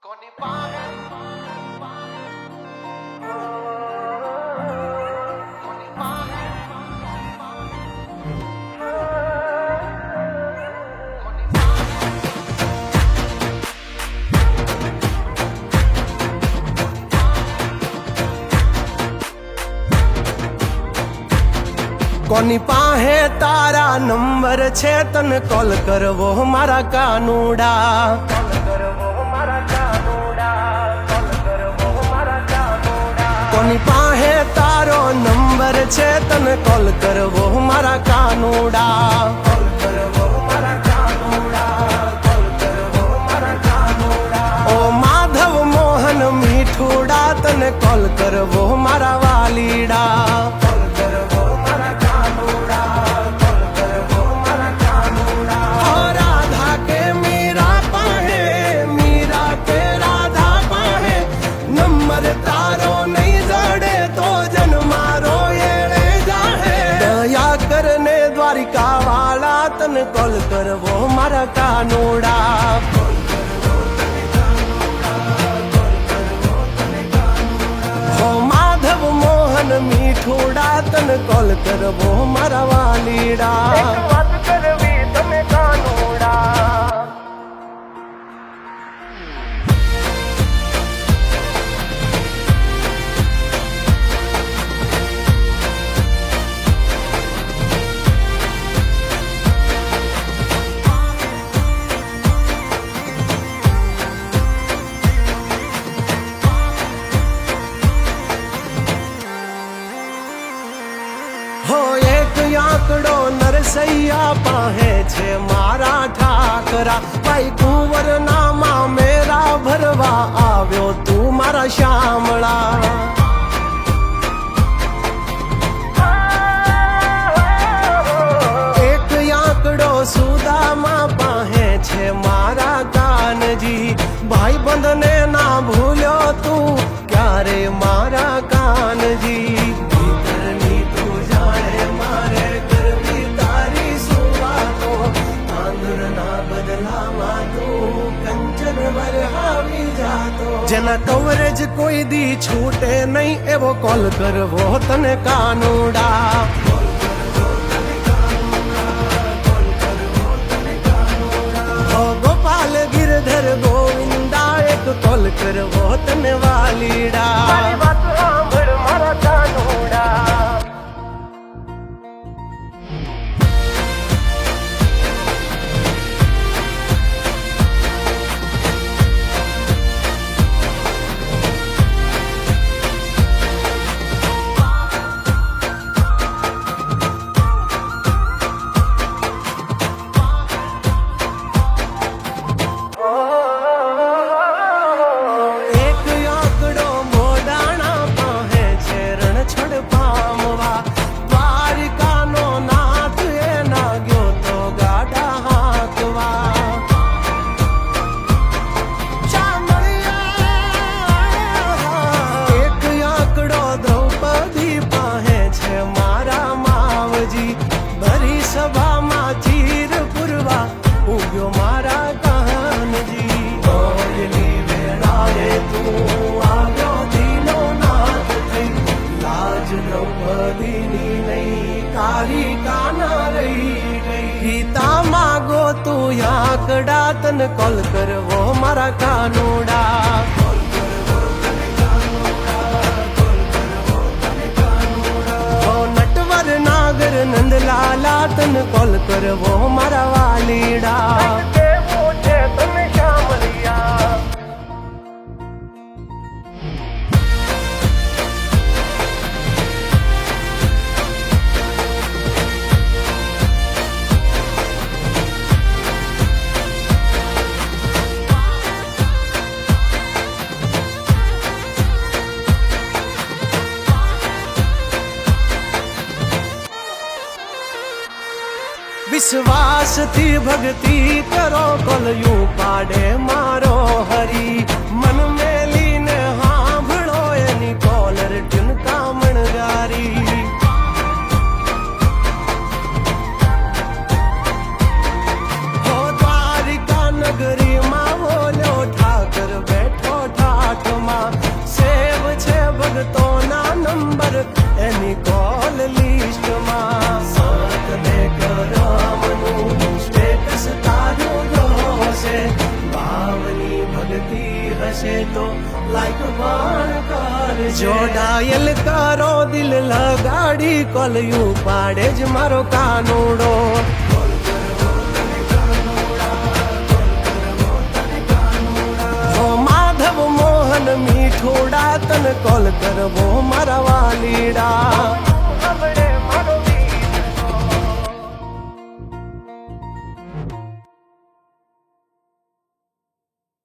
કોની પાસે કોની પાસે કોની કોની પાસે તારા નંબર છે તને કોલ કરવો મારા કાનુડા કોની પાસે તારો નંબર છે તને કોલ કરવો મારા કાનુડા ઓ માધવ મોહન મીઠુડા તને કોલ કરવો મારા વાલીડા દ્વારિકા વાળા તને કોલ કરવો મારા કાનુડા હો માધવ મોહન મીઠુડા તને કોલ કરવો મારા વાલીડા વાત કરવી તમે કાનુડા હો એક આંકડો નરસૈયા પાસે છે મારા ઠાકરા ભાઈ કુંવર નામા મેરા ભરવા આવ્યો તું મારા શામળા એક આંકડો સુદામા પાસે છે મારા કાનજી ભાઈ બંધને ના ભૂલ્યો તું ક્યારે મારા કાનજી જેના કવરેજ કોઈ દી છૂટે નહીં એવો કોલ કરવો તને કાનુડા ગોપાલ ગિરધર ગોવિંદા એક કોલ કરવો તને વાલીડા વાત સાંભળ મારા કાનુડા સભામાં ચીર પુરવા ઉગ્યો મારા કાનજી ઓયલી વેળાએ તું આવ્યો દીનો નાથ થઈ લાજ દ્રૌપદીની નહીં કાળી કાના રહી ગઈ ગીતા માગો તું આંકડા તને કોલ કરવો મારા કાનુડા નાગર નંદલાલા તને કોલ કરવો મારા વાલીડા તમે શામળિયા વિશ્વાસથી ભક્તિ કરો કોલયું પાડે મારો હરી મન મેલીને હાંભળો એની કોલર ટ્યુન કામણગારી હો દ્વારિકા નગરીમાં બોલ્યો ઠાકર બેઠ એની કોલ લિસ્ટમાં સાત ને કરમનું સ્ટેટસ તારું જોશે ભાવની ભક્તિ હશે તો લાઈક પણ કરજો ડાયલ કરો દિલ લગાડી કોલ્યું પાડે જ મારો કાનુડો માધવ મોહન મીઠોડા તન કોલ કરવો મારા વાલીડા